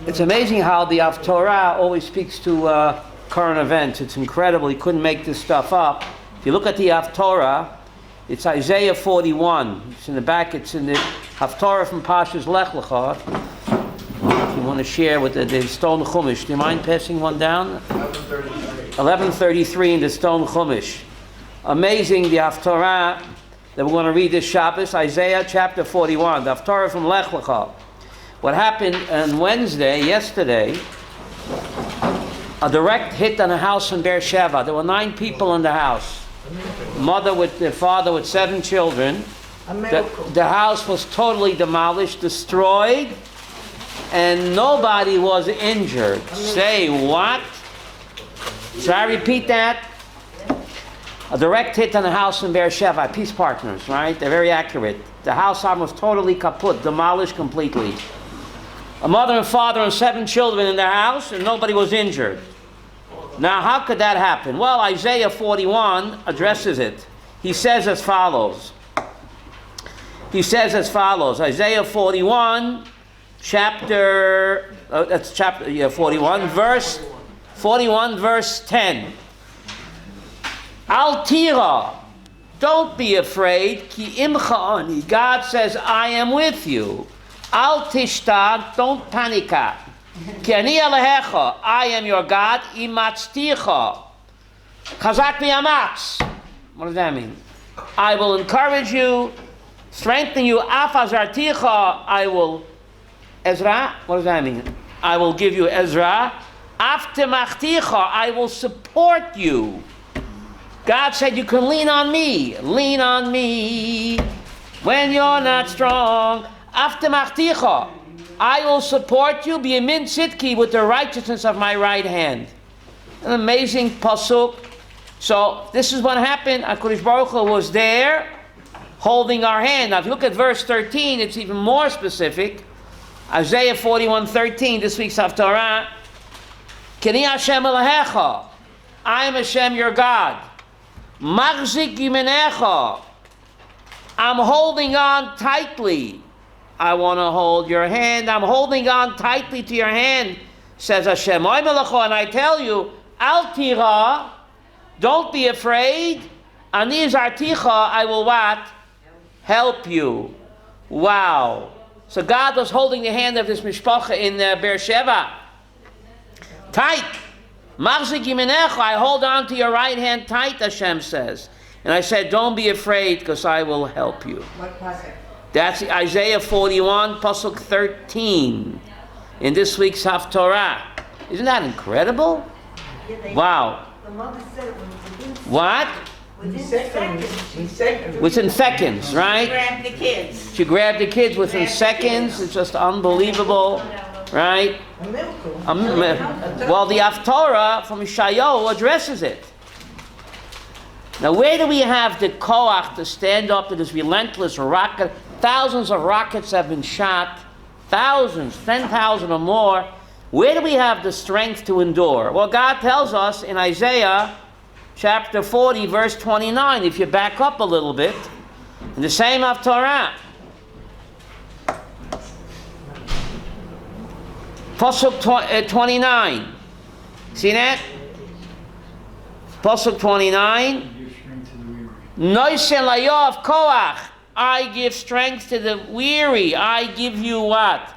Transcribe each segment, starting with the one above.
It's amazing how the Haftorah always speaks to current events. It's incredible. He couldn't make this stuff up. If you look at the Haftorah, it's Isaiah 41. It's in the back. It's in the Haftorah from Parshat Lech Lecha. If you want to share with the Stone Chumash, do you mind passing one down? 1133 in the Stone Chumash. Amazing, the Haftorah that we're going to read this Shabbos, Isaiah chapter 41, the Haftorah from Lech Lecha. What happened on Wednesday, yesterday, a direct hit on a house in Beersheba. There were 9 people in the house. Mother with the father with 7 children. The house was totally demolished, destroyed, and nobody was injured. Say what? Should I repeat that? A direct hit on a house in Beersheba. Peace partners, right? They're very accurate. The house was totally kaput, demolished completely. A mother and father and 7 children in the house, and nobody was injured. Now, how could that happen? Well, Isaiah 41 addresses it. He says as follows. Isaiah 41, chapter 41, verse 10. Al tira, don't be afraid. Ki imcha ani. God says, I am with you. Al tishtag, don't panika. Ki ani Lecha, I am your God. Imatzticha. Chazak v'yamatz. What does that mean? I will encourage you, strengthen you. Af azarticha, I will. Ezra, what does that mean? I will give you Ezra. Af temachticha, I will support you. God said you can lean on me. Lean on me when you're not strong. After machticha, I will support you. Be a min sitki with the righteousness of my right hand. An amazing pasuk. So this is what happened. HaKadosh Baruch Hu was there, holding our hand. Now, if you look at verse 13, it's even more specific. Isaiah 41:13. This week's Haftarah. K'ni Hashem Elohecha. I am Hashem, your God. Magzik yimenecha. I'm holding on tightly. I want to hold your hand. I'm holding on tightly to your hand, says Hashem. And I tell you, al tira, don't be afraid. Ani zarticha, I will what? Help you. Wow. So God was holding the hand of this mishpacha in Beersheba. Tight. Magzik yimenecha, I hold on to your right hand tight, Hashem says. And I said, don't be afraid, because I will help you. What pasuk? That's Isaiah 41, pasuk 13, in this week's Haftorah. Isn't that incredible? Wow. The mother said it was What? within seconds. Within seconds, right? She grabbed the kids within seconds. It's just unbelievable, right? A miracle. Well, the Haftorah from Yeshayahu addresses it. Now, where do we have the koach to stand up to this relentless rocket? Thousands of rockets have been shot. Thousands, 10,000 or more. Where do we have the strength to endure? Well, God tells us in Isaiah chapter 40, verse 29, if you back up a little bit, in the same Haftarah. Pasuk 29. See that? Pasuk 29. Noisen layof koach. I give strength to the weary. I give you what?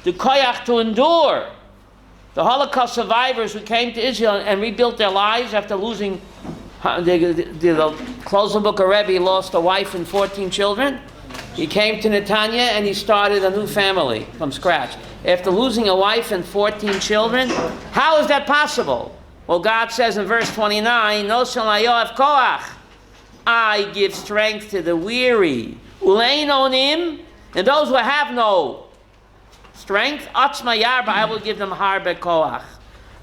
The koach to endure. The Holocaust survivors who came to Israel and rebuilt their lives after losing, the closing book of Rabbi lost a wife and 14 children. He came to Netanya and he started a new family from scratch. After losing a wife and 14 children, how is that possible? Well, God says in verse 29, Nosen layof koach. I give strength to the weary. Ulein onim, and those who have no strength, atzma yarba, I will give them harbe koach.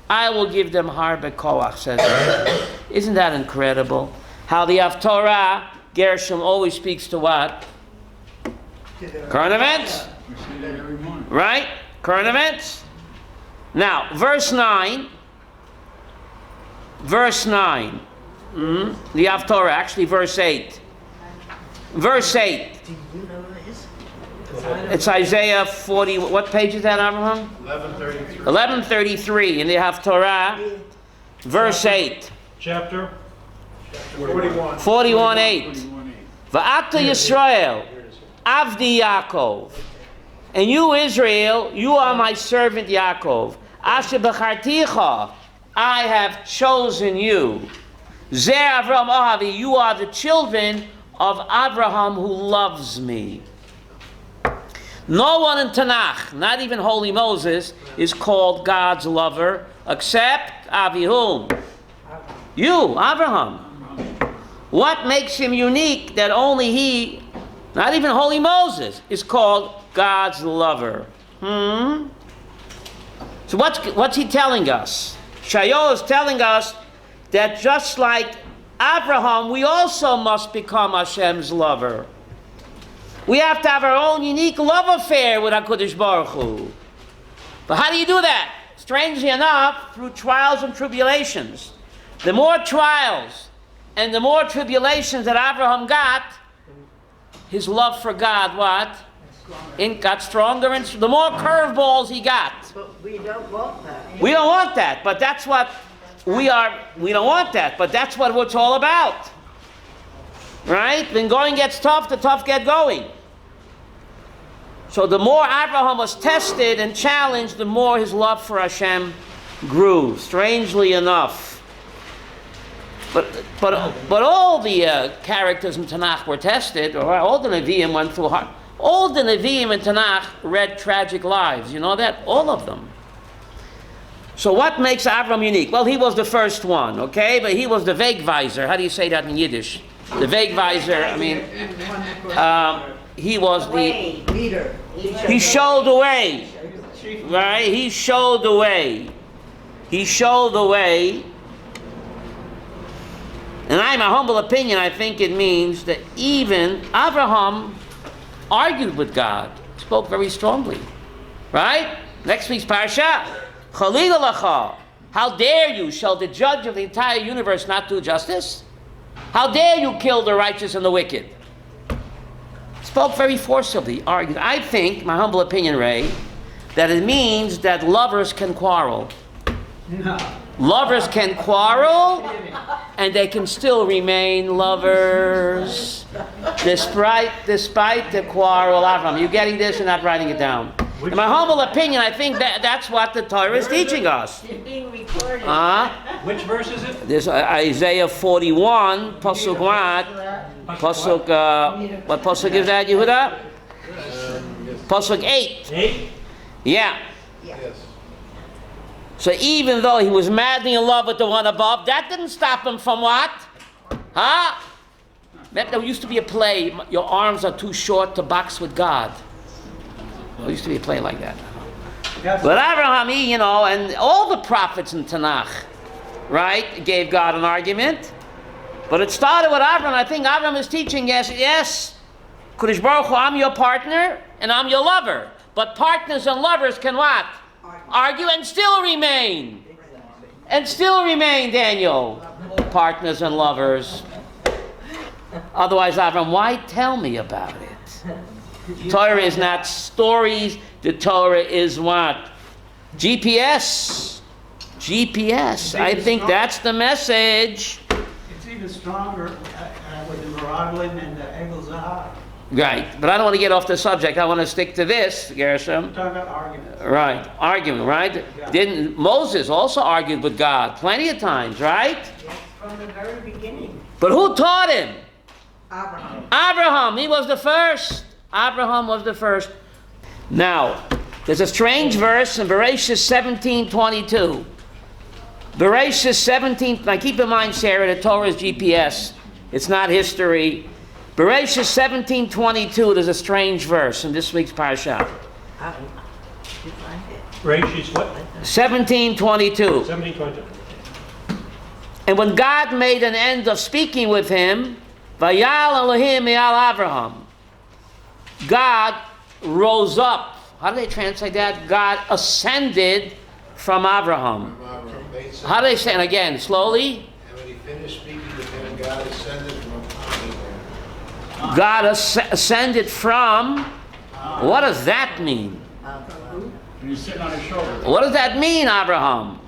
I will give them harbe koach, says God. Isn't that incredible? How the Haftorah, Gershom always speaks to what? Current events. Right? Current events. Now, verse 9. The Haftorah, actually verse 8. Verse 8. It's Isaiah 40. What page is that, Abraham? 1133. 1133 in the Haftorah, verse 8. Chapter 41. 41:8. Va'ata Yisrael, Avdi Yaakov. And you, Israel, you are my servant Yaakov. Asher b'charticha, I have chosen you. Zer Avram Ahavi, you are the children of Abraham who loves me. No one in Tanakh, not even Holy Moses, is called God's lover, except Avihum. You, Abraham. What makes him unique that only he, not even Holy Moses, is called God's lover? So what's he telling us? Shayo is telling us that just like Abraham, we also must become Hashem's lover. We have to have our own unique love affair with HaKadosh Baruch Hu. But how do you do that? Strangely enough, through trials and tribulations. The more trials and the more tribulations that Abraham got, his love for God, what? It got stronger, and the more curveballs he got. But we don't want that. We don't want that, but that's what we are. We don't want that, but that's what it's all about. Right? When going gets tough, the tough get going. So the more Abraham was tested and challenged, the more his love for Hashem grew, strangely enough. But all the characters in Tanakh were tested, or all the Nevi'im went through hard. All the Nevi'im in Tanakh read tragic lives. You know that? All of them. So what makes Avram unique? Well, he was the first one, okay? But he was the Wegweiser. How do you say that in Yiddish? The Wegweiser, I mean, he was the leader. He showed the way. Right? He showed the way. He showed the way. And in my humble opinion, I think it means that even Abraham argued with God, spoke very strongly. Right? Next week's Parshat. Lech Lecha. How dare you, shall the judge of the entire universe not do justice? How dare you kill the righteous and the wicked? Spoke very forcibly, argued. I think, my humble opinion, Ray, that it means that lovers can quarrel. No. Lovers can quarrel, and they can still remain lovers, despite the quarrel. Avram, you getting this? You're not writing it down. In my humble opinion, I think that's what the Torah is teaching us. You're being recorded. Which verse is it? There's Isaiah 41, Pasuk what? Pasuk, what Pasuk is that, Yehuda? Pasuk 8. 8? Yeah. Yes. So even though he was madly in love with the one above, that didn't stop him from what? Huh? There used to be a play, Your Arms Are Too Short to Box with God. There used to be a play like that. Yes. But Abraham, and all the prophets in Tanakh, right, gave God an argument. But it started with Abraham. I think Abraham is teaching, yes, Kadosh Baruch Hu, I'm your partner and I'm your lover. But partners and lovers can what? Argue and still remain. And still remain, Daniel. Partners and lovers. Otherwise, Abraham, why tell me about it? Torah is not stories. The Torah is what? GPS. I think that's the message. It's even stronger with the Meraglim and the Egel Zahar. Right, but I don't want to get off the subject. I want to stick to this, Gershom. We're talking about arguments. Right, arguing, right? Yeah. Didn't Moses also argued with God plenty of times, right? Yes, from the very beginning. But who taught him? Abraham. Abraham, he was the first. Abraham was the first. Now, there's a strange verse in Bereshit 17:22. Bereshit 17, now keep in mind, Sarah, the Torah is GPS. It's not history. Bereshit 17:22, there's a strange verse in this week's Parshat. Bereshit what? 17:22. 17:22. And when God made an end of speaking with him, Vayal Elohim Me'al Avraham, God rose up. How do they translate that? God ascended from Abraham. How do they say it again? Slowly? And when he finished speaking with him, God ascended from God ascended from What does that mean? He's sitting on his shoulder. What does that mean, Abraham?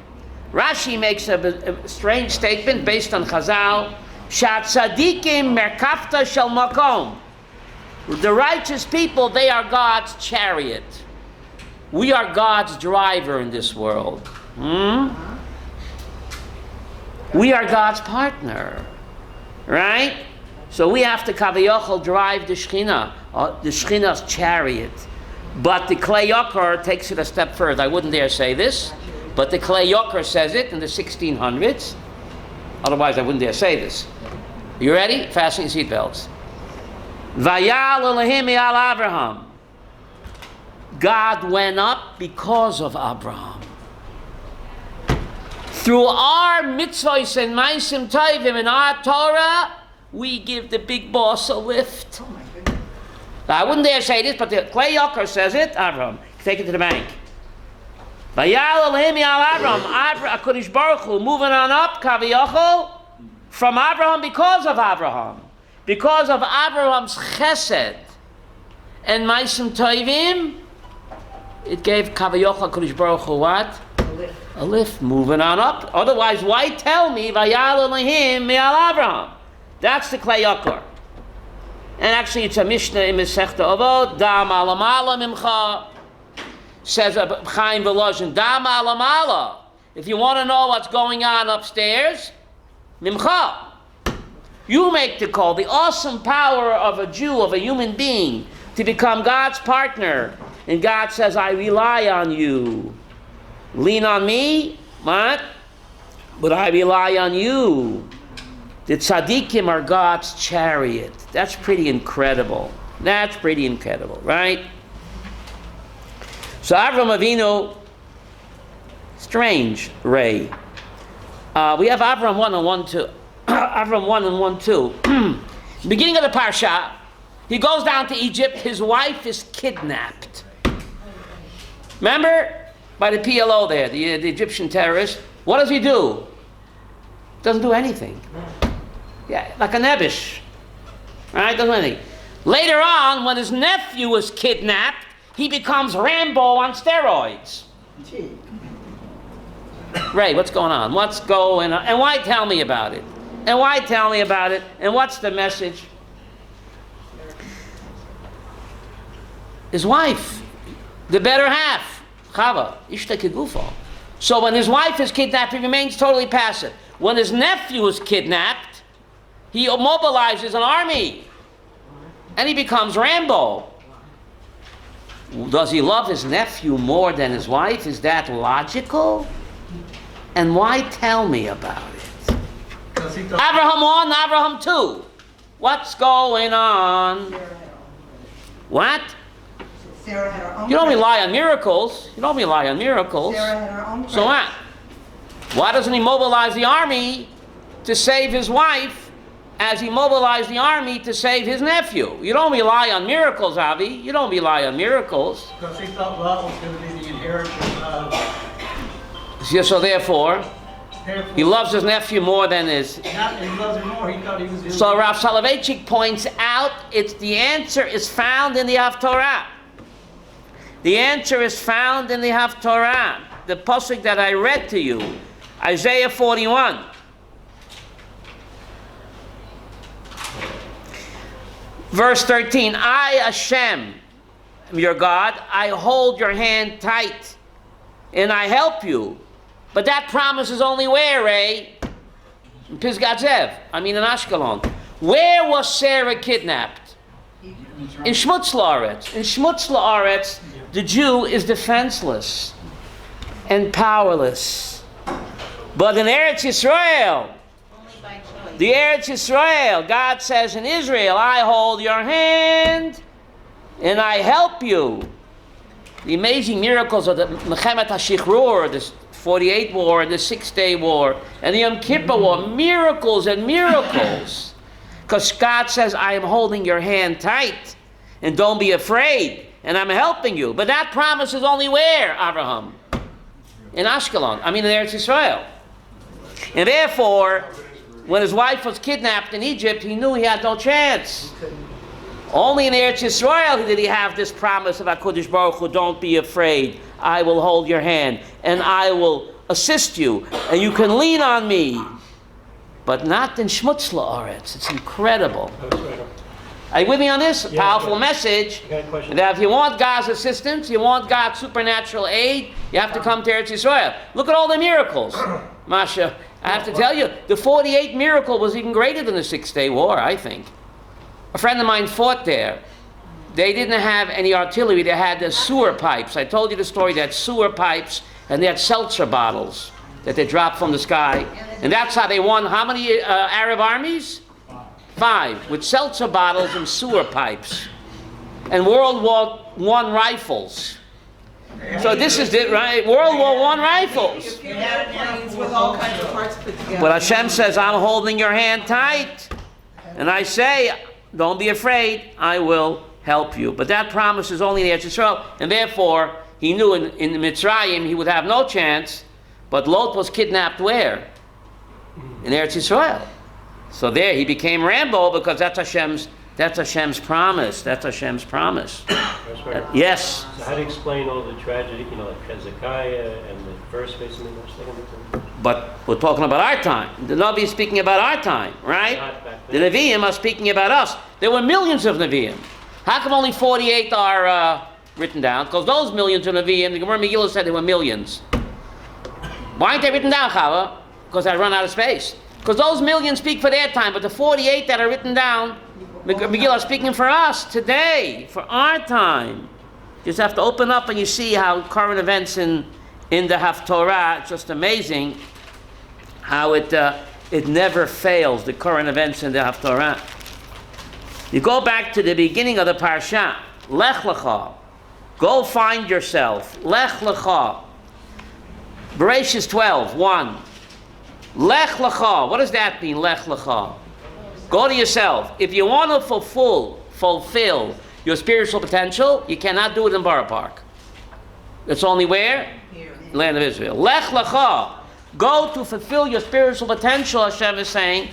Rashi makes a strange statement based on Chazal. Shat tzadikim merkafta shel makom. The righteous people, they are God's chariot. We are God's driver in this world. We are God's partner. Right? So we have to kaviyachol drive the Shekhinah's chariot. But the Klei Yakar takes it a step further. I wouldn't dare say this, but the Klei Yakar says it in the 1600s. Otherwise, I wouldn't dare say this. You ready? Fasten your seatbelts. Vayal Elohim al Abraham. God went up because of Abraham. Through our mitzvahs and ma'asim tovim in our Torah, we give the big boss a lift. Now, I wouldn't dare say this, but the Klei Yakar says it. Abraham, take it to the bank. Vayal Elohim al Abraham. HaKadosh Baruch Hu moving on up, kaviyachol, from Abraham because of Abraham. Because of Abraham's chesed and ma'asim tovim, it gave kaviyachol HaKadosh Baruch Hu what? A lift, moving on up. Otherwise, why tell me Vayal Elohim al Abraham? That's the Klei Yakar. And actually, it's a Mishnah in Masechta Avot. Dam alamala mimcha, says Chaim Volozhin. Dam alamala. If you want to know what's going on upstairs, mimcha. You make the call. The awesome power of a Jew, of a human being, to become God's partner. And God says, I rely on you. Lean on me, what? But I rely on you. The tzaddikim are God's chariot. That's pretty incredible. That's pretty incredible, right? So Avram Avinu, strange, Ray. We have Avram 1 and 1, 2. Avram 1 and 1, 2. Beginning of the Parshat, he goes down to Egypt. His wife is kidnapped. Remember? By the PLO there, the Egyptian terrorist. What does he do? Doesn't do anything. Yeah, like a nebbish. Right? Doesn't do anything. Later on, when his nephew was kidnapped, he becomes Rambo on steroids. Ray, what's going on? What's going on? And why tell me about it? And why tell me about it? And what's the message? His wife, the better half. Chava, ishta kegufo. So when his wife is kidnapped, he remains totally passive. When his nephew is kidnapped, he mobilizes an army. And he becomes Rambo. Does he love his nephew more than his wife? Is that logical? And why tell me about it? Abraham 1, Abraham 2. What's going on? What? Sarah had her own. You don't rely on miracles. You don't rely on miracles. Sarah had her own. So what? Why doesn't he mobilize the army to save his wife as he mobilized the army to save his nephew? You don't rely on miracles, Avi. You don't rely on miracles. Because he thought love was going to be the inheritance of. So therefore, he loves his nephew more than his. He loves him more. He thought he was his. So Rav Soloveitchik points out, the answer is found in the Haftorah. The answer is found in the Haftorah, the pasuk that I read to you, Isaiah 41. Verse 13, I, Hashem, am your God, I hold your hand tight, and I help you. But that promise is only where, Ray? In Pisgat Zev, in Ashkelon. Where was Sarah kidnapped? In Shmutz La'aretz. In Shmutz La'aretz, the Jew is defenseless and powerless. But in Eretz Yisrael, the Eretz Yisrael, God says in Israel, I hold your hand and I help you. The amazing miracles of the Mechemet HaShichrur, the 48 war and the 6-day war and the Yom Kippur war, miracles and miracles. Because God says, I am holding your hand tight and don't be afraid. And I'm helping you. But that promise is only where, Abraham? In Ashkelon. In Eretz Yisrael. And therefore, when his wife was kidnapped in Egypt, he knew he had no chance. Only in Eretz Yisrael did he have this promise of HaKadosh Baruch Hu, don't be afraid, I will hold your hand, and I will assist you, and you can lean on me. But not in Shmutz La'aretz. It's incredible. Are you with me on this? Yeah, Powerful yeah. message. I got a question. That if you want God's assistance, you want God's supernatural aid, you have to come to Eretz Yisrael. Look at all the miracles. Masha, I have to tell you, the 48 miracle was even greater than the 6-day war, I think. A friend of mine fought there. They didn't have any artillery. They had the sewer pipes. I told you the story. They had sewer pipes, and they had seltzer bottles that they dropped from the sky. And that's how they won how many Arab armies? 5, with seltzer bottles and sewer pipes. And World War I rifles. So this is it, right? World War I rifles. They had airplanes with all kinds of parts put together. But Hashem says, I'm holding your hand tight. And I say, don't be afraid, I will help you. But that promise is only in Eretz Yisrael, and therefore he knew in Mitzrayim he would have no chance. But Lot was kidnapped where? In Eretz Yisrael. So there he became Rambo because that's Hashem's promise. That's Hashem's promise. Yes. So how do you explain all the tragedy, like Hezekiah and the first face and the second? But we're talking about our time. The Navi is speaking about our time, right? The Nevi'im are speaking about us. There were millions of Nevi'im. How come only 48 are written down? Because those millions of Nevi'im, the Gemara Megillah said there were millions. Why aren't they written down, Chava? Because I run out of space. Because those millions speak for their time, but the 48 that are written down, Megillah is speaking for us today, for our time. You just have to open up and you see how current events in the Haftorah, it's just amazing how it never fails, the current events in the Haftorah. You go back to the beginning of the Parshat, Lech Lecha. Go find yourself. Lech Lecha. Bereshis 12:1. Lech Lecha. What does that mean, Lech Lecha? Go to yourself. If you want to fulfill your spiritual potential, you cannot do it in Borough Park. It's only where? Here. Land of Israel. Lech Lecha. Go to fulfill your spiritual potential, Hashem is saying.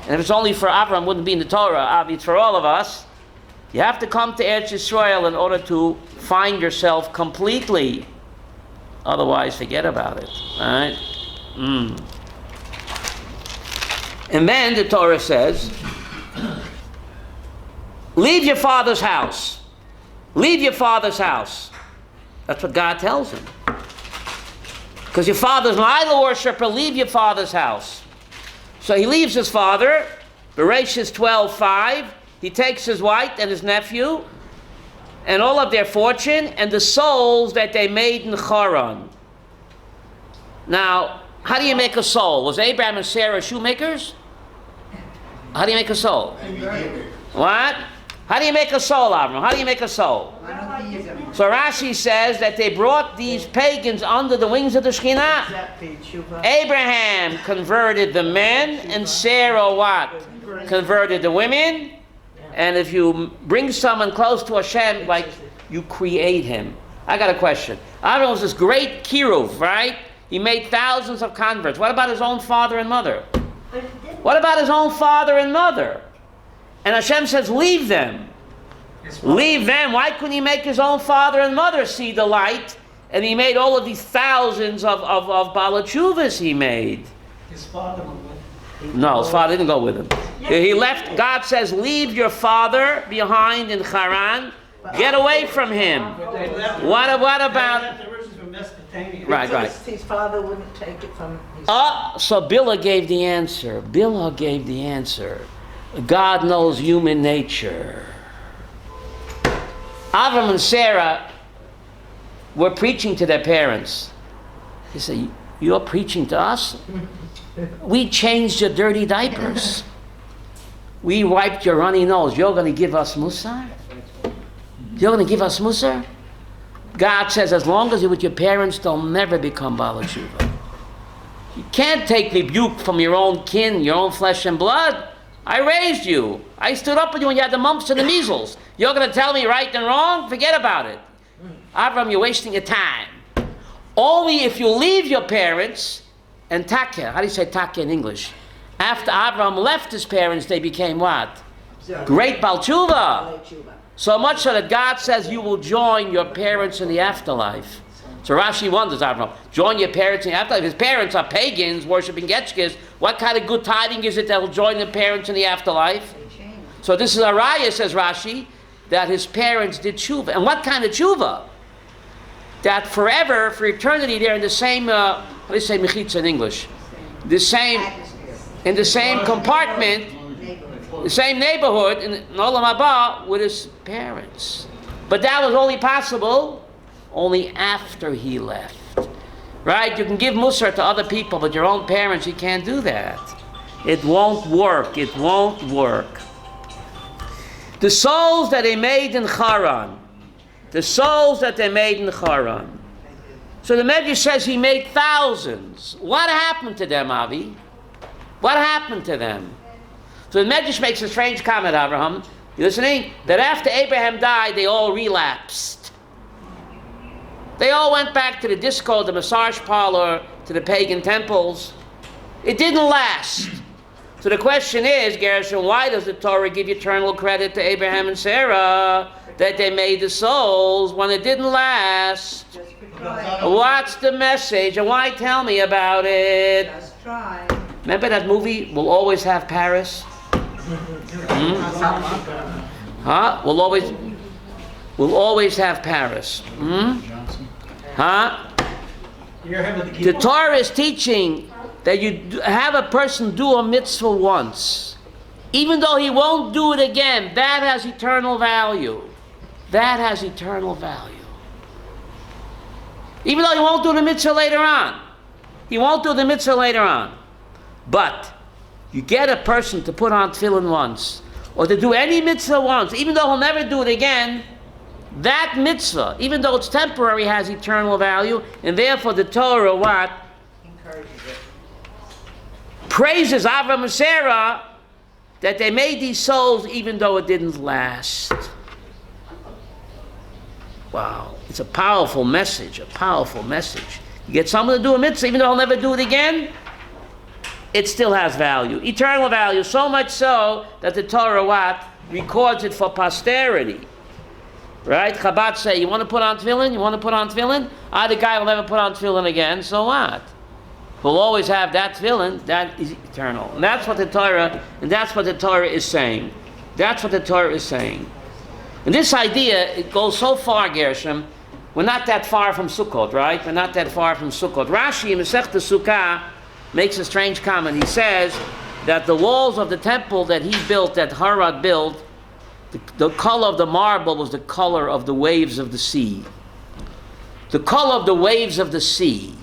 And if it's only for Abraham, it wouldn't be in the Torah. It's for all of us. You have to come to Eretz Yisrael in order to find yourself completely. Otherwise, forget about it. All right? And then the Torah says, leave your father's house. Leave your father's house. That's what God tells him. Because your father's an idol worshiper, leave your father's house. So he leaves his father, Bereshis 12:5. He takes his wife and his nephew, and all of their fortune, and the souls that they made in Haran. Now, how do you make a soul? Was Abraham and Sarah shoemakers? How do you make a soul? What? How do you make a soul, Avram? How do you make a soul? Monotheism. So Rashi says that they brought these pagans under the wings of the Shekhinah. Exactly, Tshuva. Abraham converted the men, and Sarah what? Converted the women. And if you bring someone close to Hashem, like you create him. I got a question. Abraham was this great kiruv, right? He made thousands of converts. What about his own father and mother? What about his own father and mother? And Hashem says, leave them. Leave them. Why couldn't he make his own father and mother see the light? And he made all of these thousands of Balachuvas he made. His father went with him. No, his father didn't go with him. He left. God says, leave your father behind in Haran. Get away from him. But they left What They about... left the riches from Mesopotamia. Right. His father wouldn't take it from his So Bilhah gave the answer. Bilhah gave the answer. God knows human nature. Avram and Sarah were preaching to their parents. He said, you're preaching to us? We changed your dirty diapers. We wiped your runny nose. You're going to give us Musar? You're going to give us Musar? God says, as long as you're with your parents, they'll never become Baal Tshuva. You can't take rebuke from your own kin, your own flesh and blood. I raised you. I stood up with you when you had the mumps and the measles. You're going to tell me right and wrong? Forget about it. Avram, you're wasting your time. Only if you leave your parents and takeh. How do you say takeh in English? After Avram left his parents, they became what? Great Baal Tshuva. Lech Lecha. So much so that God says you will join your parents in the afterlife. So Rashi wonders, Avraham, join your parents in the afterlife. His parents are pagans, worshiping Getchkes. What kind of good tiding is it that will join the parents in the afterlife? So this is a raya, says Rashi, that his parents did tshuva. And what kind of tshuva? That forever, for eternity, they're in the same, how do you say mechitza in English? In the same compartment, the same neighborhood in Olam Haba with his parents. But that was only possible only after he left. Right? You can give musar to other people, but your own parents, you can't do that. It won't work. It won't work. The souls that they made in Haran. The souls that they made in Haran. So the Medrash says he made thousands. What happened to them, Avi? What happened to them? So the Medrash makes a strange comment, Abraham. You listening? That after Abraham died, they all relapsed. They all went back to the disco, the massage parlor, to the pagan temples. It didn't last. So the question is, Gershon, why does the Torah give eternal credit to Abraham and Sarah that they made the souls when it didn't last? What's the message? And why tell me about it? Just try. Remember that movie, We'll Always Have Paris? Huh? We'll always have Paris. Huh? The Torah is teaching that you have a person do a mitzvah once, even though he won't do it again. That has eternal value. That has eternal value. Even though he won't do the mitzvah later on. He won't do the mitzvah later on. But you get a person to put on tefillin once, or to do any mitzvah once, even though he'll never do it again, that mitzvah, even though it's temporary, has eternal value, and therefore the Torah, what? Encourages it. Praises Avraham and Sarah that they made these souls even though it didn't last. Wow. It's a powerful message, a powerful message. You get someone to do a mitzvah, even though he'll never do it again, it still has value, eternal value, so much so that the Torah, what? Records it for posterity. Right? Chabad say, you want to put on tefillin? You want to put on tefillin? The guy will never put on tefillin again, so what? We'll always have that tefillin, that is eternal. And that's what the Torah is saying. That's what the Torah is saying. And this idea, it goes so far, Gershom, we're not that far from Sukkot, right? We're not that far from Sukkot. Rashi in Masechta Sukkah makes a strange comment. He says that the walls of the temple that he built, that Harad built, the color of the marble was the color of the waves of the sea. The color of the waves of the sea.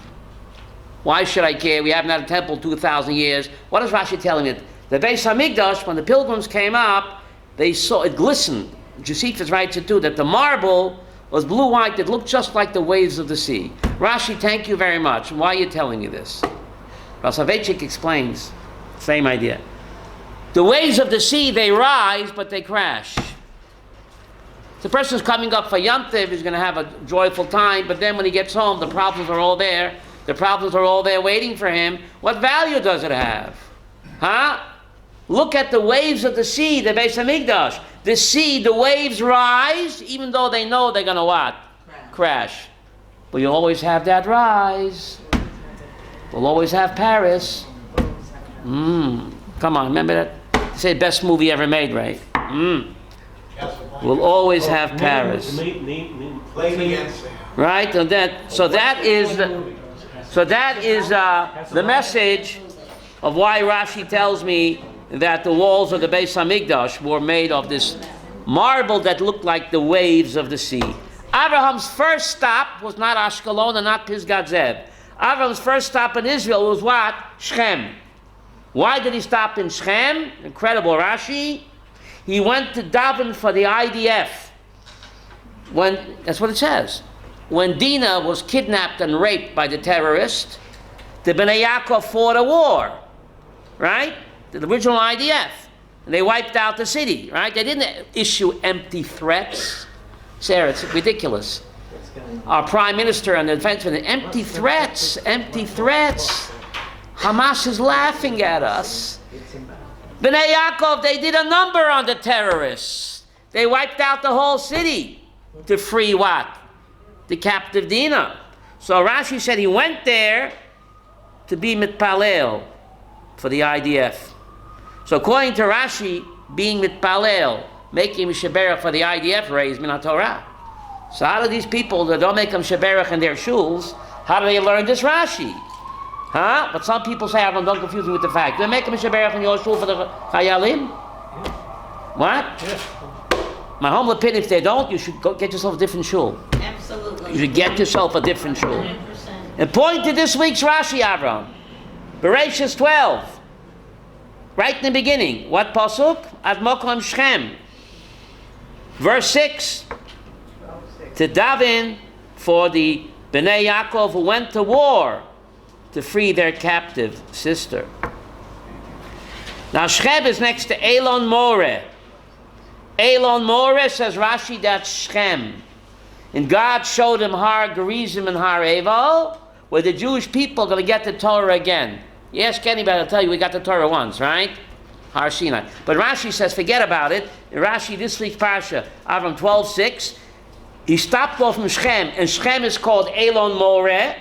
Why should I care? We haven't had a temple 2,000 years. What is Rashi telling it? The Beis Hamikdash, when the pilgrims came up, they saw it glistened. Josephus writes it too, that the marble was blue-white that looked just like the waves of the sea. Rashi, thank you very much. Why are you telling me this? Rasavetchik explains, same idea. The waves of the sea, they rise, but they crash. The person's coming up for Yom Tov, he's going to have a joyful time, but then when he gets home, the problems are all there. The problems are all there waiting for him. What value does it have? Huh? Look at the waves of the sea, the Beis Hamikdash. The sea, the waves rise, even though they know they're going to what? Crash. But you always have that rise. We'll always have Paris. Come on, remember that? They say best movie ever made, right? We'll always have Paris. Played against them. Right? And that is the message of why Rashi tells me that the walls of the Beis Hamikdash were made of this marble that looked like the waves of the sea. Abraham's first stop was not Ashkelon and not Pisgat Zev. Abraham's first stop in Israel was what? Shechem. Why did he stop in Shechem? Incredible Rashi. He went to daven for the IDF. That's what it says. When Dinah was kidnapped and raped by the terrorist, the Bnei Yaakov fought a war, right? The original IDF. And they wiped out the city, right? They didn't issue empty threats. Sarah, it's ridiculous. Our prime minister and the defense minister, empty threats. Hamas is laughing at us. Bnei Yaakov, they did a number on the terrorists. They wiped out the whole city to free what? The captive Dinah. So Rashi said he went there to be mitpalel for the IDF. So according to Rashi, being mitpalel, making sheberach for the IDF raised min Torah. So how do these people that don't make them sheberach in their shuls, how do they learn this Rashi? Huh? But some people say, don't confuse me with the fact. Do they make them sheberach in your shul for the chayalim? What? My humble opinion, if they don't, you should go get yourself a different shul. Absolutely. You should get yourself a different shul. And point to this week's Rashi, Avram. Bereshis 12. Right in the beginning. What pasuk? Ad mokom Shechem. Verse 6. To daven for the Bnei Yaakov who went to war to free their captive sister. Now Shechem is next to Elon Moreh. Elon Moreh, says Rashi, that's Shechem. And God showed him Har Gerizim and Har Eval, where the Jewish people are going to get the Torah again. You ask anybody, I'll tell you, we got the Torah once, right? Har Sinai. But Rashi says, forget about it. In Rashi, this week's Parsha, Avram 12:6, he stopped off from Shechem, and Shechem is called Elon Moreh,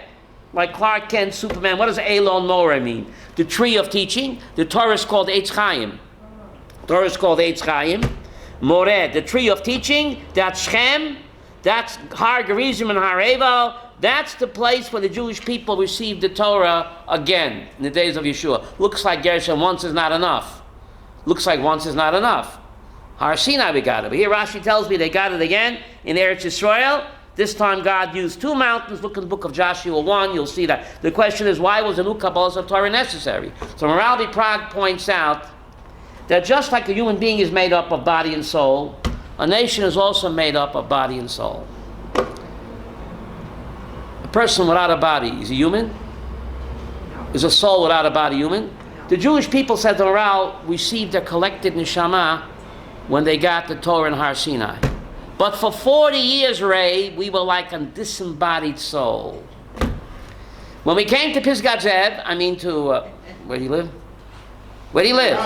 like Clark Kent, Superman. What does Elon Moreh mean? The tree of teaching. The Torah is called Eitz Chaim. Torah is called Eitz Chaim. Moreh, the tree of teaching. That's Shechem. That's Har Gerizim and Har Eval. That's the place where the Jewish people received the Torah again in the days of Yeshua. Looks like Gershom once is not enough. Looks like once is not enough. Har Sinai we got it. But here Rashi tells me they got it again in Eretz Yisrael. This time God used two mountains. Look in the book of Joshua 1, you'll see that. The question is, why was a new Kabbalah of Torah necessary? So Rabbi Prague points out that just like a human being is made up of body and soul, a nation is also made up of body and soul. A person without a body is a human? Is a soul without a body human? The Jewish people, said the Moral, received their collective neshama when they got the Torah in Har Sinai. But for 40 years, Ray, we were like a disembodied soul. When we came to Pisgat Zev, I mean to, where do you live? Where do you live?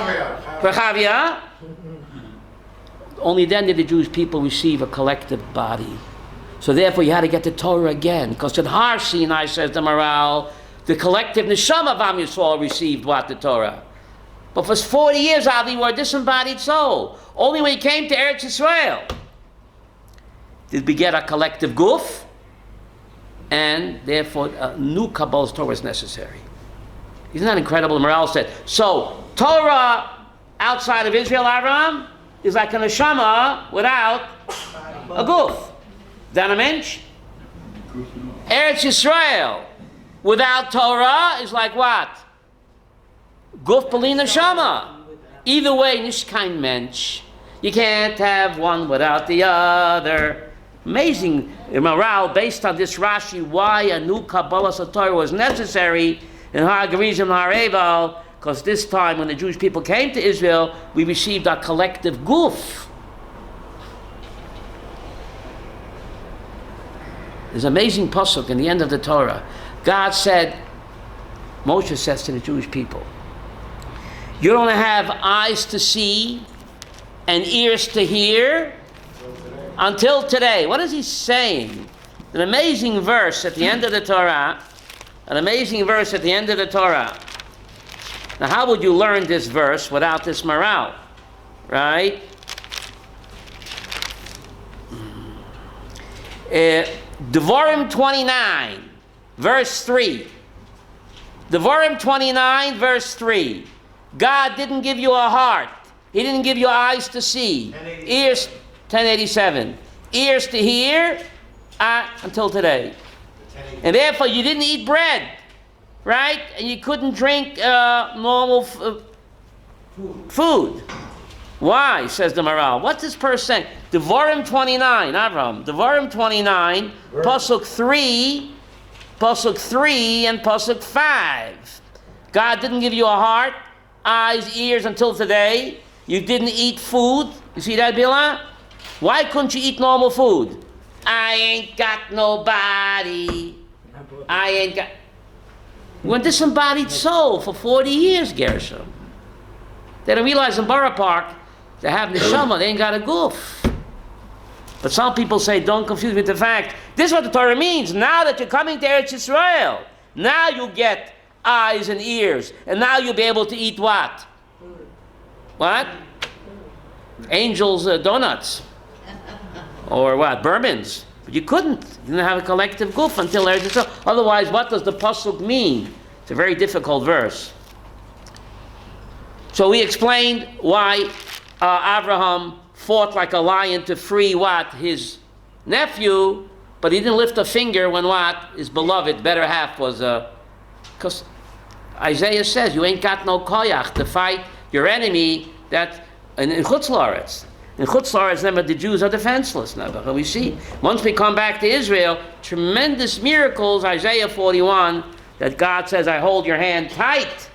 Rechavia. Only then did the Jewish people receive a collective body. So therefore you had to get the Torah again. Because in Har Sinai, says the Moral, the collective neshama of Am Yisrael received what? The Torah. But for 40 years, Avi, we were a disembodied soul. Only when we came to Eretz Yisrael did we get a collective guf, and therefore a new Kabbalah's Torah is necessary. Isn't that incredible? The Moral said, so Torah outside of Israel, Avraham, is like a neshama without a guf. That a mensch? Eretz Yisrael without Torah is like what? Guf b'li neshama. Either way, nish kein mensch. You can't have one without the other. Amazing morale based on this Rashi, why a new Kabbalah Torah was necessary in Har Gerizim and Har Eval, because this time when the Jewish people came to Israel, we received our collective guf. There's an amazing pasuk in the end of the Torah. God said, Moshe says to the Jewish people, you don't have eyes to see and ears to hear until today. What is he saying? An amazing verse at the end of the Torah. An amazing verse at the end of the Torah. Now, how would you learn this verse without this morale? Right? Devarim 29, verse 3. Devarim 29, verse 3. God didn't give you a heart. He didn't give you eyes to see. Ears, 1087. Ears to hear until today. And therefore you didn't eat bread. Right? And you couldn't drink normal food. Why, says the Maral? What's this person saying? Devarim 29, Avram. Devarim 29, Pasuk 3, and Pasuk 5. God didn't give you a heart, eyes, ears until today. You didn't eat food. You see that, Bila? Why couldn't you eat normal food? I ain't got no body. I ain't got... You're a disembodied soul for 40 years, Gershom. They don't realize in Borough Park, they have neshama, they ain't got a goof. But some people say, don't confuse me with the fact. This is what the Torah means. Now that you're coming to Eretz Yisrael, now you get eyes and ears, and now you'll be able to eat what? What? Angels' donuts. Or what? Bourbons. But you couldn't. You didn't have a collective goof until Eretz Yisrael. Otherwise, what does the pasuk mean? It's a very difficult verse. So we explained why Abraham fought like a lion to free what? His nephew, but he didn't lift a finger when what? His beloved, better half was because Isaiah says, you ain't got no koyach to fight your enemy that in Chutz La'aretz. In Chutz La'aretz, remember, the Jews are defenseless. Now, but we see, once we come back to Israel, tremendous miracles, Isaiah 41, that God says, I hold your hand tight,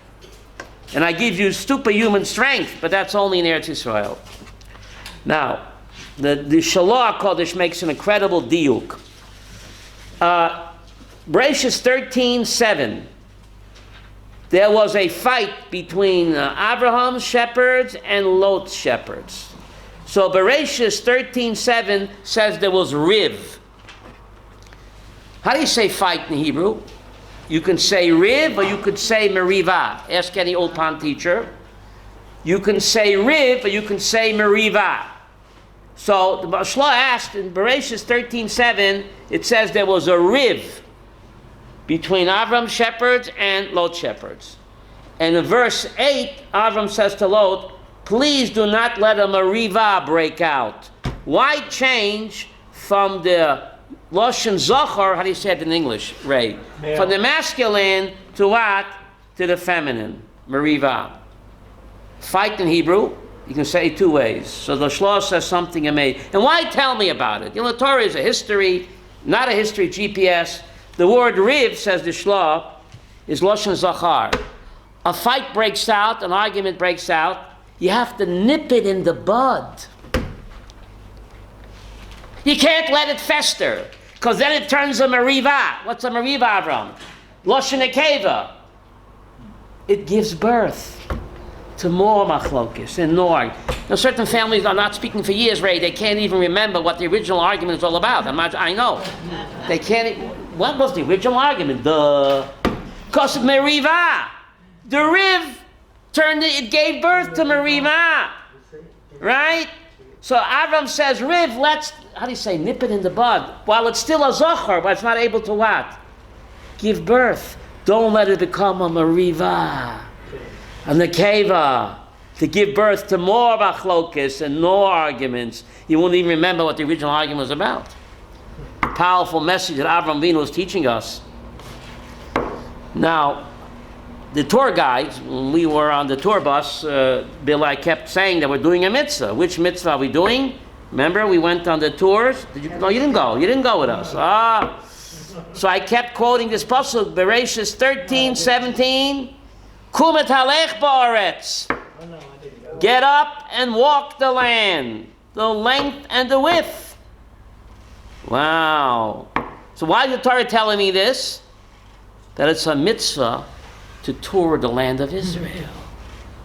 and I give you superhuman strength, but that's only in Eretz Yisrael. Now, the Shalah Kodesh makes an incredible diuk. Bereshis 13:7. There was a fight between Abraham's shepherds and Lot's shepherds. So Bereshis 13:7 says there was riv. How do you say fight in Hebrew? You can say riv or you could say meriva. Ask any old pond teacher. You can say riv or you can say meriva. So the Shloh asked in Bereshis 13:7, it says there was a riv between Avram's shepherds and Lot's shepherds. And in verse 8, Avram says to Lot, please do not let a meriva break out. Why change from the Lashon Zachar, how do you say it in English, Ray? Male. From the masculine to what? To the feminine, meriva. Fight in Hebrew, you can say it two ways. So the Shloh says something amazing. And why tell me about it? You know, the Torah is a history, not a history GPS. The word riv, says the Shloh, is Lashon Zachar. A fight breaks out, an argument breaks out, you have to nip it in the bud. You can't let it fester, because then it turns a meriva. What's a meriva, Avram? Lashon Nekeva. It gives birth to more machlokes and more. Now, certain families are not speaking for years, Ray. They can't even remember what the original argument is all about. I know. They can't. What was the original argument? Because of meriva. The riv it gave birth to meriva. Right? So Avram says, riv, how do you say, nip it in the bud. While it's still a zachar, but it's not able to what? Give birth. Don't let it become a meriva. A nekeva. To give birth to more machlokes and more arguments. You won't even remember what the original argument was about. Powerful message that Avram Avinu was teaching us. Now, the tour guides, when we were on the tour bus, Bill, I kept saying that we're doing a mitzvah. Which mitzvah are we doing? Remember, we went on the tours. No, you didn't go. You didn't go with us. So I kept quoting this pasuk, Bereshis 13:17. Kumet halech ba'aretz. Get up and walk the land, the length and the width. Wow. So why is the Torah telling me this? That it's a mitzvah to tour the land of Israel.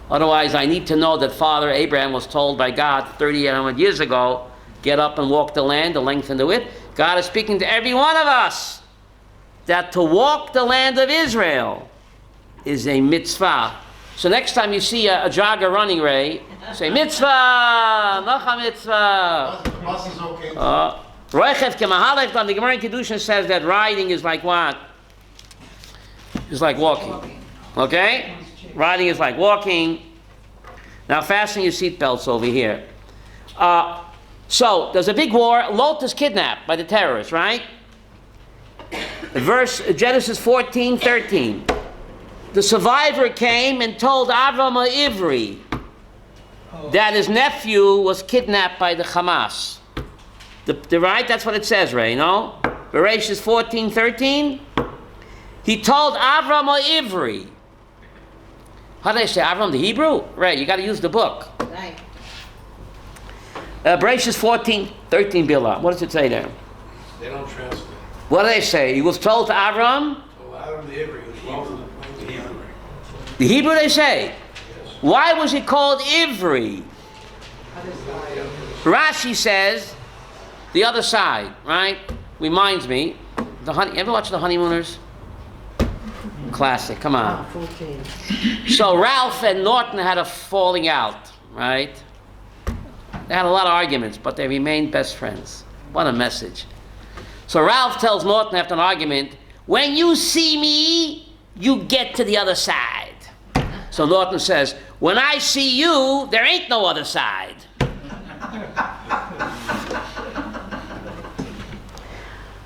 Otherwise, I need to know that Father Abraham was told by God 3,800 years ago, get up and walk the land, the length and the width. God is speaking to every one of us that to walk the land of Israel is a mitzvah. So next time you see a jogger running, Ray, say mitzvah, noch a mitzvah. The bus is okay. Roichev kemahalech, the Gemara in Kedushin says that riding is like what? It's like walking. Okay? Riding is like walking. Now fasten your seatbelts over here. So there's a big war. Lot is kidnapped by the terrorists, right? Genesis 14:13. The survivor came and told Avram Ivri that his nephew was kidnapped by the Hamas. Right? That's what it says, Ray, no? Bereshis 14:13. He told Avram Ivri. How do they say? Avram the Hebrew? Ray, you got to use the book. Right. Bereshis 14:13, Billah. What does it say there? They don't translate. What do they say? He was told to Avram. So Adam the Hebrew was told to the Hebrew. The Hebrew they say. Yes. Why was it called Ivri? Rashi says, the other side, right? Reminds me, ever watch The Honeymooners? Classic, come on. 14. So Ralph and Norton had a falling out, right? They had a lot of arguments, but they remained best friends. What a message. So Ralph tells Norton after an argument, when you see me, you get to the other side. So Norton says, when I see you, there ain't no other side.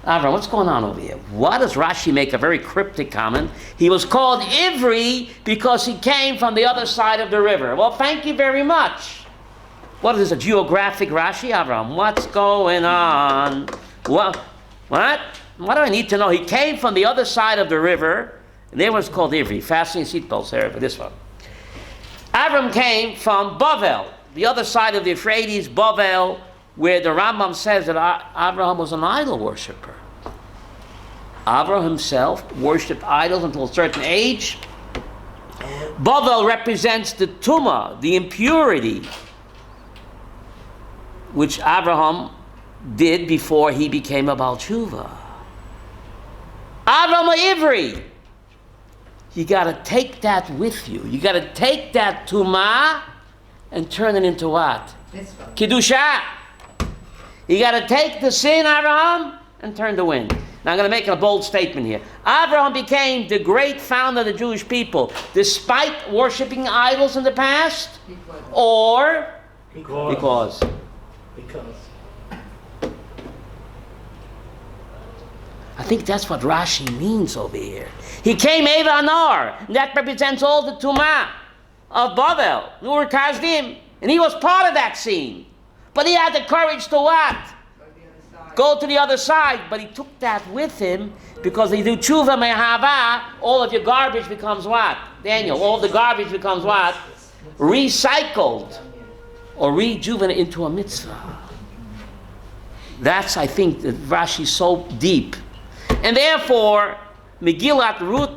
Avram, what's going on over here? Why does Rashi make a very cryptic comment? He was called Ivri because he came from the other side of the river. Well, thank you very much. What is this, a geographic Rashi, Avram? What's going on? What? What do I need to know? He came from the other side of the river, and there was called Ivri. Fasten your seatbelts there for this one. Avram came from Bavel, the other side of the Euphrates, Bavel, where the Rambam says that Abraham was an idol worshiper. Abraham himself worshipped idols until a certain age. Bavel represents the tumah, the impurity, which Abraham did before he became a Baal Tshuva. Abraham Ivri. You got to take that with you. You got to take that tumah and turn it into what? Kedusha. You got to take the sin, Abraham, and turn the wind. Now I'm going to make a bold statement here. Abraham became the great founder of the Jewish people, despite worshiping idols in the past, or because. I think that's what Rashi means over here. He came Eva Anar, and that represents all the Tumah of Bavel, Nur Kazdim, and he was part of that scene. But he had the courage to what? Go to the other side. But he took that with him because he do tshuva mehava, all of your garbage becomes what? Daniel, all the garbage becomes what? Recycled or rejuvenated into a mitzvah. That's, I think, that Rashi's so deep. And therefore, Megillat Ruth,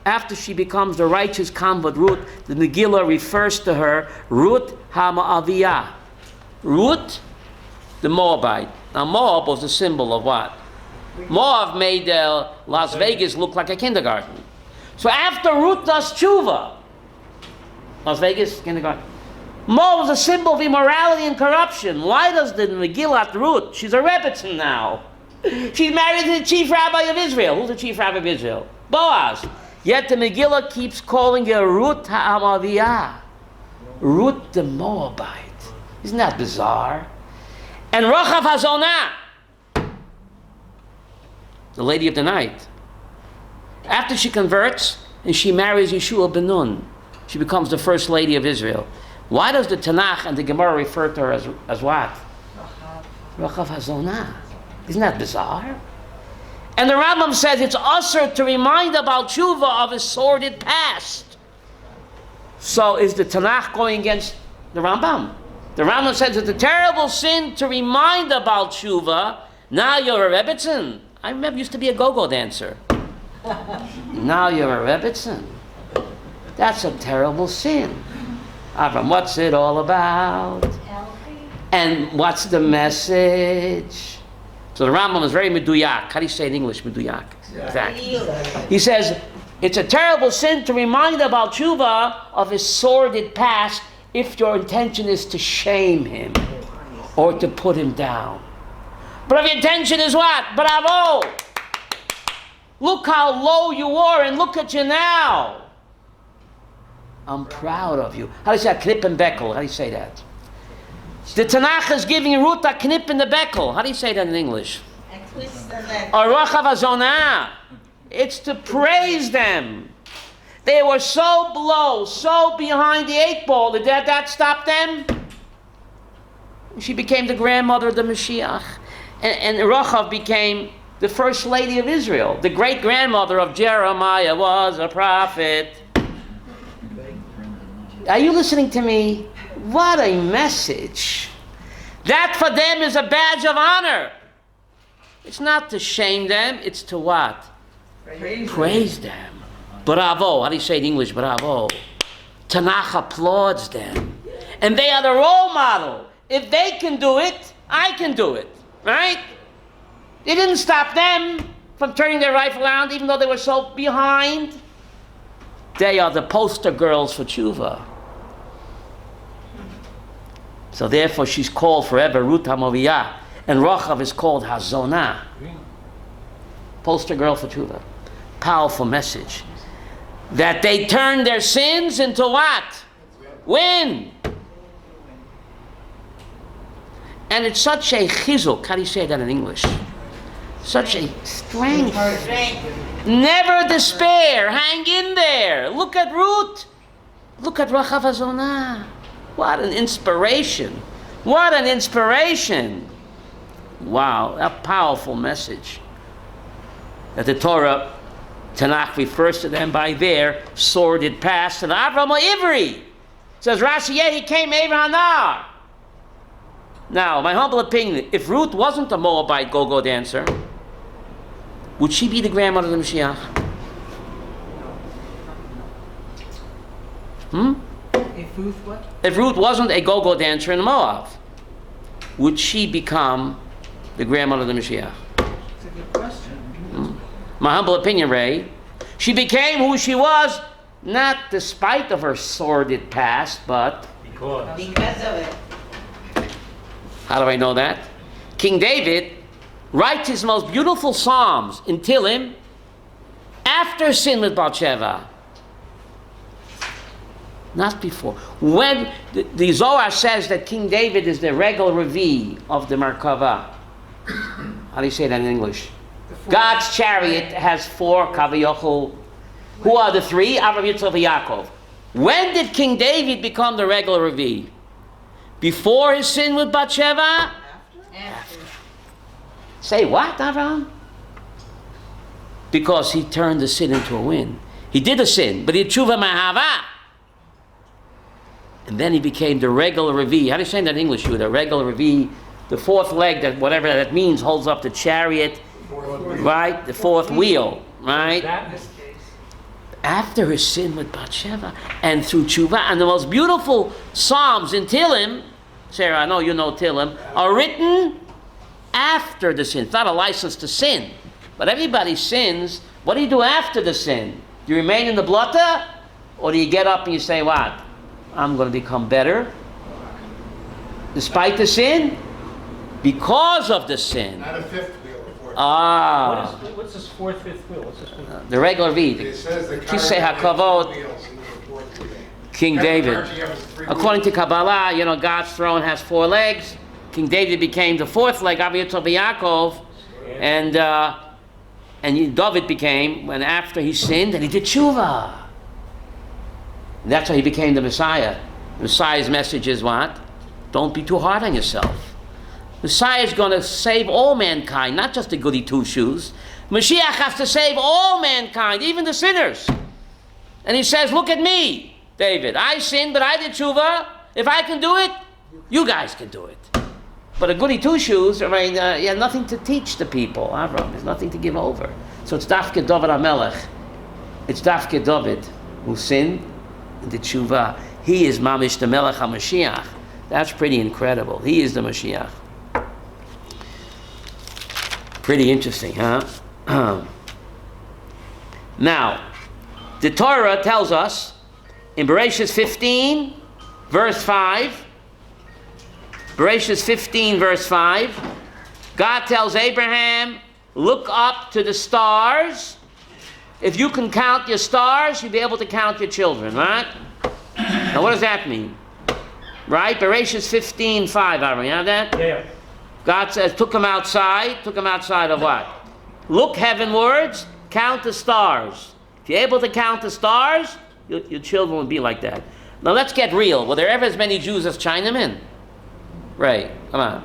after she becomes the righteous convert Ruth, the Megillah refers to her, Ruth HaMa'aviyah. Ruth, the Moabite. Now Moab was the symbol of what? Moab made Las Vegas look like a kindergarten. So after Ruth does tshuva, Las Vegas, kindergarten. Moab was a symbol of immorality and corruption. Why does the Megillat Ruth, she's a Rebbetzin now. She's married to the chief rabbi of Israel. Who's the chief rabbi of Israel? Boaz. Yet the Megillah keeps calling her Ruth HaMaviyah. Ruth the Moabite. Isn't that bizarre? And Rachav Hazonah, the lady of the night. After she converts and she marries Yeshua ben Nun, she becomes the first lady of Israel. Why does the Tanakh and the Gemara refer to her as what? Rachav Hazonah. Isn't that bizarre? And the Rambam says it's usher to remind about tshuva of his sordid past. So is the Tanakh going against the Rambam? The Rambam says it's a terrible sin to remind about tshuva. Now you're a Rebbetzin. I remember used to be a go-go dancer. Now you're a Rebbetzin. That's a terrible sin. Avram, what's it all about? And what's the message? So the Rambam is very meduyak. How do you say in English, meduyak? Exactly. He says, it's a terrible sin to remind about tshuva of his sordid past if your intention is to shame him or to put him down. But if your intention is what? Bravo! Look how low you were and look at you now. I'm proud of you. How do you say that? Knip and beckel. How do you say that? The Tanakh is giving Ruth a knip in the beckel. How do you say that in English? And twist the leg. Or Rachav Hazonah. It's to praise them. They were so below, so behind the eight ball. Did that stop them? She became the grandmother of the Mashiach. And Rachav became the first lady of Israel. The great-grandmother of Jeremiah was a prophet. Are you listening to me? What a message. That for them is a badge of honor. It's not to shame them, it's to what? Praise them. Bravo. How do you say it in English? Bravo. Tanakh applauds them. And they are the role model. If they can do it, I can do it. Right? It didn't stop them from turning their life around, even though they were so behind. They are the poster girls for tshuva. So therefore she's called forever Ruth HaMoviah. And Rochav is called Hazonah. Poster girl for tshuva. Powerful message. That they turned their sins into what? Win. And it's such a chizuk. How do you say that in English? Such a strength. Never despair. Hang in there. Look at Ruth. Look at Rochav Hazonah. What an inspiration. What an inspiration. Wow, a powerful message. That the Torah, Tanakh refers to them by their sordid past. And Avram Ivri says, Rashi, yeah, he came Abraham Hanar. Now, my humble opinion, if Ruth wasn't a Moabite go-go dancer, would she be the grandmother of the Mashiach? If Ruth what? If Ruth wasn't a go-go dancer in Moab, would she become the grandmother of the Mashiach? It's a good question. My humble opinion, Ray, she became who she was, not despite of her sordid past, but Because. Because of it. how do I know that? King David writes his most beautiful psalms in Tehillim after sin with Bathsheba. Not before. When the Zohar says that King David is the regal Rabbi of the Merkava. How do you say that in English? God's chariot has 4 Kavayochel. Who are the 3? Avraham, Yitzchak, and Yaakov. When did King David become the regal Rabbi? Before his sin with Bathsheba? After. Say what, Avraham? Because he turned the sin into a win. He did a sin, but he tshuva mahava. And then he became the regal Rabbi. How do you say that in English? The regal Rabbi, the 4th leg, that whatever that means, holds up the chariot, right? The 4th wheel, right? After his sin with Bathsheba and through tshuva, and the most beautiful psalms in Tehillim, Sarah, I know you know Tehillim, are written after the sin. It's not a license to sin, but everybody sins. What do you do after the sin? Do you remain in the blotter, or do you get up and you say, what? I'm going to become better despite the sin? Because of the sin. Not a 5th wheel, a 4th. Ah. What's this 4th, 5th wheel? What's this wheel? The regular read. It says the Kisei car had HaKavod, 2 wheels, he was the 4th wheel. King David. According According to Kabbalah, God's throne has 4 legs. King David became the 4th leg, Avraham, Yitzchak, and Yaakov, and David became, when after he sinned, and he did tshuva. And that's how he became the Messiah. The Messiah's message is what? Don't be too hard on yourself. Messiah is going to save all mankind, not just the goody two-shoes. Mashiach has to save all mankind, even the sinners. And he says, look at me, David. I sinned, but I did tshuva. If I can do it, you guys can do it. But a goody two-shoes, you have nothing to teach the people, Avram. There's nothing to give over. So it's Dafke David HaMelech. It's Dafke David who sinned and did tshuva. He is Mamish the Melech HaMashiach. That's pretty incredible. He is the Mashiach. Pretty interesting, huh? Now, the Torah tells us in Bereshit 15, verse 5, Bereshit 15, verse 5, God tells Abraham, look up to the stars. If you can count your stars, you'll be able to count your children, right? Now, what does that mean? Right? Bereshit 15, 5, Aaron, you have that? Yeah. God says, took him outside of what? Look heavenwards, count the stars. If you're able to count the stars, your children will be like that. Now let's get real. Were there ever as many Jews as Chinamen? Right, come on.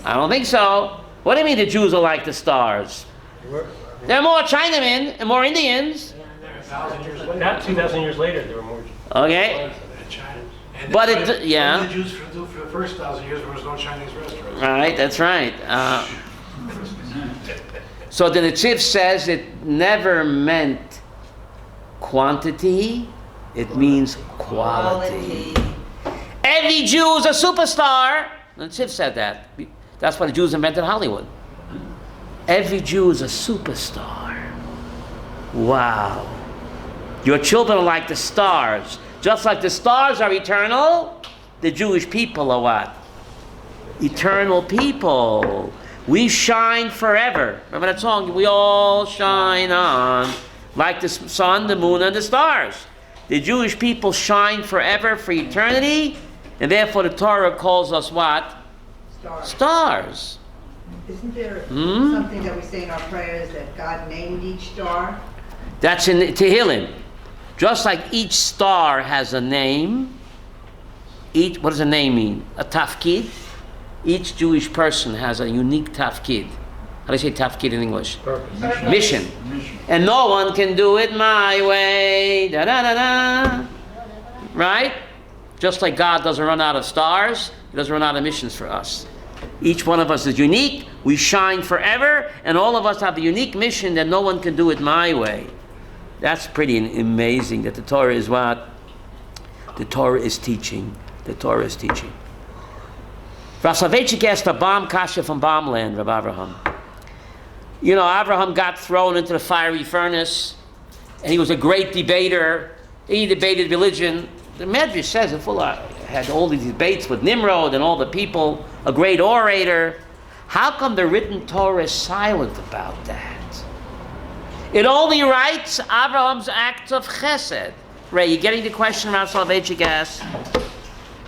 I don't think so. What do you mean the Jews are like the stars? There are more Chinamen and more Indians. Not 2,000 years later, there were more. Okay. And But that's it- why yeah. only the Jews for the first 1,000 years there was no Chinese restaurants. All right, that's right. So the Netziv says it never meant quantity, It means quality. Every Jew is a superstar. And Tiv said that. That's why the Jews invented Hollywood. Every Jew is a superstar. Wow. Your children are like the stars. Just like the stars are eternal, the Jewish people are what? Eternal people. We shine forever. Remember that song? We all shine on. Like the sun, the moon, and the stars. The Jewish people shine forever for eternity, and therefore the Torah calls us what? Stars. Isn't there something that we say in our prayers that God named each star? That's in Tehillim. Just like each star has a name, what does a name mean? A tafkid. Each Jewish person has a unique tafkid. How do you say tafkid in English? Purpose. Mission. And no one can do it my way. Da da da da. Right? Just like God doesn't run out of stars, He doesn't run out of missions for us. Each one of us is unique. We shine forever, and all of us have a unique mission that no one can do it my way. That's pretty amazing that the Torah is what? The Torah is teaching. The Torah is teaching. Rav Soloveitchik asked a bomb kasha from Bomland, Rabbi Avraham. You know, Avraham got thrown into the fiery furnace, and he was a great debater. He debated religion. The Medrash says it had all these debates with Nimrod and all the people, a great orator. How come the written Torah is silent about that? It only writes Abraham's acts of chesed. Ray, you getting the question Rav Soloveitchik asked?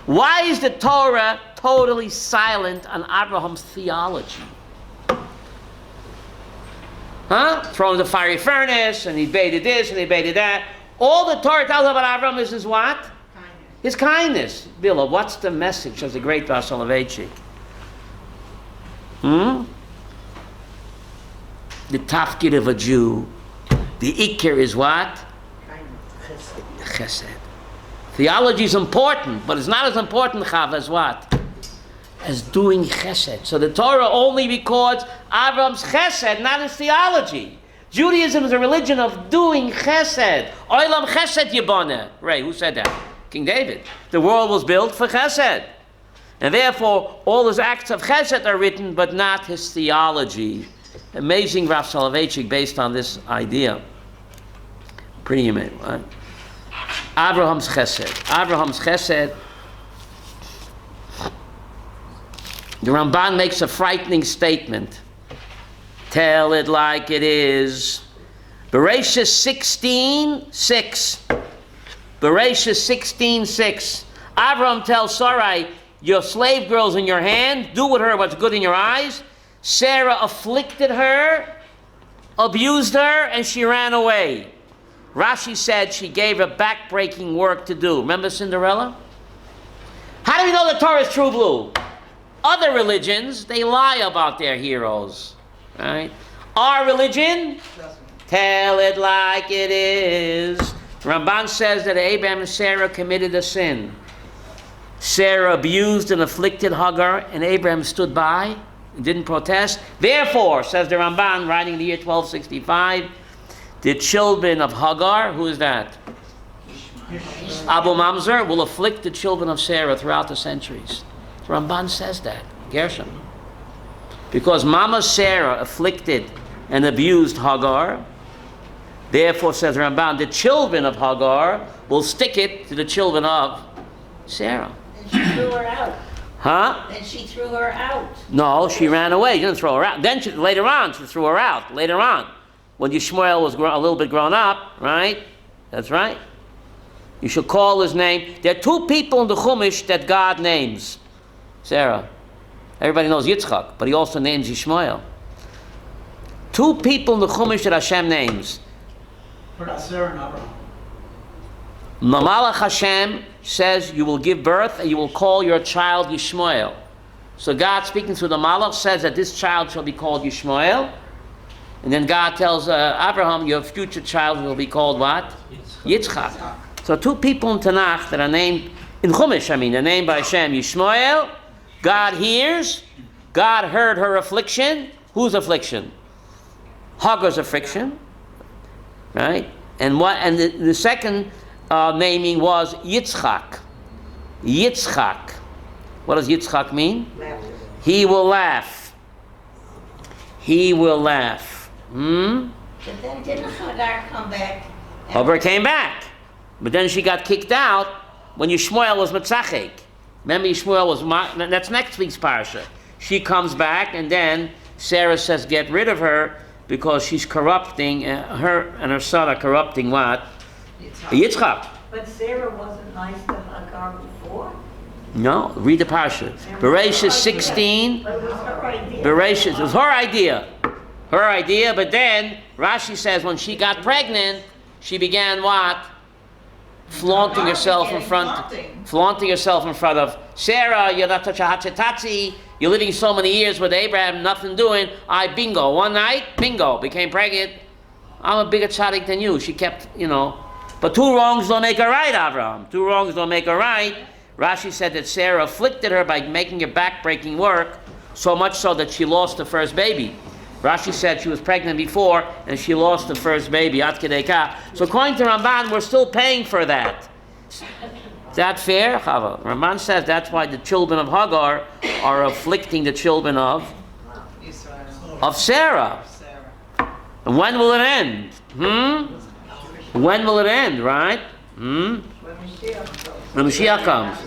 Why is the Torah totally silent on Abraham's theology? Thrown in the fiery furnace, and he debated this, and he debated that. All the Torah tells about Abraham is his what? Kindness. His kindness. Bila, what's the message of the great Rav Soloveitchik? The tafkid of a Jew, the ikir is what? Kindness. Chesed. Theology is important, but it's not as important, Chav, as what? As doing chesed. So the Torah only records Avram's chesed, not his theology. Judaism is a religion of doing chesed. Olam chesed yiboneh. Ray, who said that? King David. The world was built for chesed. And therefore, all his acts of chesed are written, but not his theology. Amazing Rav Soloveitchik based on this idea. Pretty amazing, right? Abraham's chesed. Abraham's chesed. The Ramban makes a frightening statement. Tell it like it is. Bereshis 16:6. Bereshis 16:6. Abraham tells Sarai, your slave girl's in your hand. Do with her what's good in your eyes. Sarah afflicted her, abused her, and she ran away. Rashi said she gave her back-breaking work to do. Remember Cinderella? How do we know the Torah is true blue? Other religions, they lie about their heroes. Right? Our religion, tell it like it is. Ramban says that Abraham and Sarah committed a sin. Sarah abused and afflicted Hagar, and Abraham stood by and didn't protest. Therefore, says the Ramban, writing in the year 1265, the children of Hagar, who is that? Abu Mamzer, will afflict the children of Sarah throughout the centuries. The Ramban says that, Gershom. Because Mama Sarah afflicted and abused Hagar, therefore, says the Ramban, the children of Hagar will stick it to the children of Sarah. And she threw her out. Huh? Then she threw her out. No, she ran away. She didn't throw her out. Then later on, she threw her out. Later on, when Yishmael was a little bit grown up, right? That's right. You should call his name. There are two people in the Chumash that God names. Sarah. Everybody knows Yitzchak, but he also names Yishmael. Two people in the Chumash that Hashem names. What about Sarah and Abraham? Mamalach Hashem says you will give birth and you will call your child Yishmael. So God, speaking through the Malach, says that this child shall be called Yishmael. And then God tells Abraham, your future child will be called what? Yitzchak. So two people in Tanakh that are named, in Chumash, they're named by Hashem. Yishmael, God hears, God heard her affliction. Whose affliction? Hagar's affliction. Right? And the second naming was Yitzchak. Yitzchak. What does Yitzchak mean? Laughter. He will laugh. He will laugh. But then didn't Hagar come back? Hagar came back. But then she got kicked out when Yishmael was Metzachek. Remember Yishmael was, that's next week's parsha. She comes back and then Sarah says get rid of her because she's corrupting, her and her son are corrupting what? Yitzchak. But Sarah wasn't nice to Hagar before. No, read the parsha. Bereshit 16. But it was her idea. Bereshit, it was her idea. Her idea, but then Rashi says when she got pregnant, she began what? Flaunting herself in front of Sarah. You're not such a hatchetatzi. You're living so many years with Abraham, nothing doing. Bingo. One night, bingo, became pregnant. I'm a bigger tzaddik than you. She kept, But two wrongs don't make a right, Avraham. Two wrongs don't make a right. Rashi said that Sarah afflicted her by making her back-breaking work, so much so that she lost the first baby. Rashi said she was pregnant before and she lost the first baby. Ad kedei kach. So according to Ramban, we're still paying for that. Is that fair, Chava? Ramban says that's why the children of Hagar are afflicting the children of Sarah. And when will it end? When will it end, right? When Mashiach comes.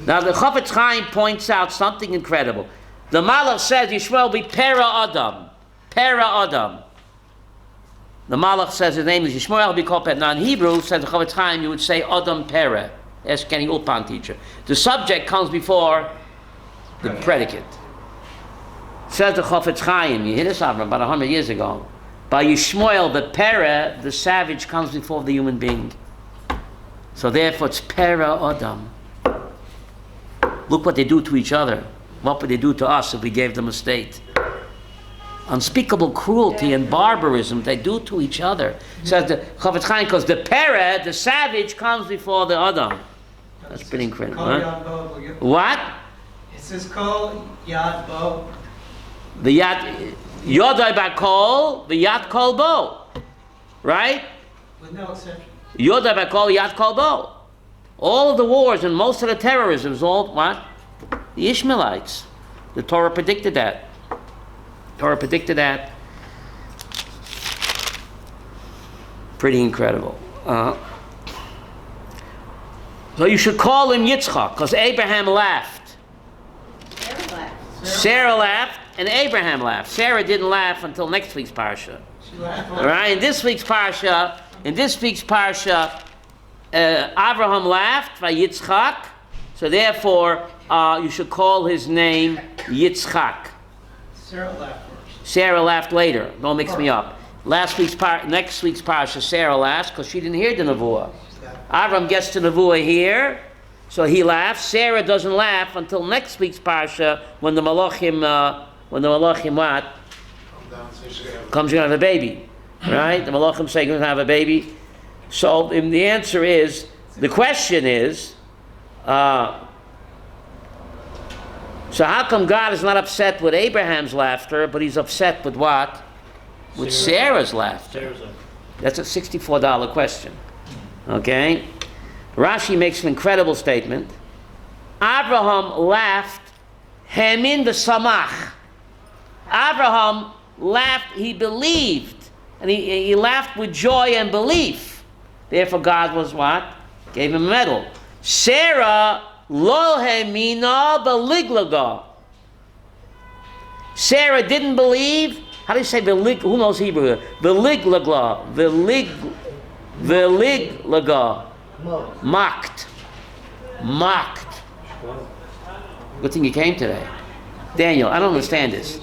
Now the Chafetz Chaim points out something incredible. The Malach says Yishmael be Pera Adam. Pera Adam. The Malach says his name is Yishmael, will be called Pera. Now in Hebrew, says the Chafetz Chaim, you would say Adam Pera. Ask any Ulpan teacher. The subject comes before the predicate. Says the Chafetz Chaim, you hear this about 100 years ago. By Yishmael, the Pera, the savage, comes before the human being. So therefore it's Pera Adam. Look what they do to each other. What would they do to us if we gave them a state? Unspeakable cruelty and barbarism they do to each other. Says the Chafetz Chaim, because the Pera, the savage, comes before the Adam. That's pretty incredible. Huh? What? It says Kol Yad Bo. The Yad Yodai Bakol, the Yad Kol Bo. Right? With no exception. Yodai Bakol, Yad Kol Bo. All of the wars and most of the terrorism is all what? The Ishmaelites. The Torah predicted that. Pretty incredible. So you should call him Yitzchak, because Abraham laughed. Sarah laughed, and Abraham laughed. Sarah didn't laugh until next week's parsha. She laughed. All right. In this week's parsha, Abraham laughed by Yitzchak. So therefore, you should call his name Yitzchak. Sarah laughed first. Sarah laughed later. Don't mix me up. Next week's parsha, Sarah laughs because she didn't hear the nevuah. Avram gets the nevuah here, so he laughs. Sarah doesn't laugh until next week's parsha when the malachim what? Comes to have a baby, right? The malachim say you're going to have a baby. So the answer is, the question is, so how come God is not upset with Abraham's laughter, but he's upset with what? With Sarah's laughter. That's a $64 question. Okay? Rashi makes an incredible statement. Abraham laughed, Hemin v'samach. Abraham laughed, he believed. And he laughed with joy and belief. Therefore God was what? Gave him a medal. Sarah, lo hemina beliglaga. Sarah didn't believe. How do you say velig? Who knows Hebrew? Beliglaga. Veliglaga. Mocked. Good thing you came today. Daniel, I don't understand this.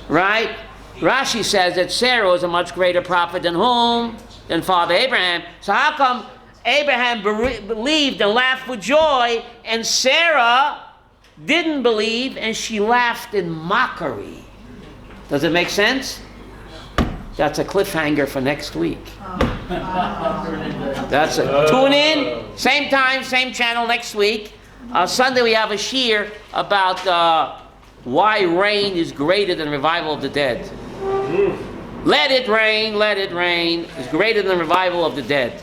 Right? Rashi says that Sarah was a much greater prophet than whom? Than Father Abraham. So how come Abraham believed and laughed with joy, and Sarah didn't believe and she laughed in mockery? Does it make sense? That's a cliffhanger for next week. That's it. Tune in, same time, same channel next week. Sunday we have a shiur about why rain is greater than revival of the dead. Let it rain is greater than the revival of the dead.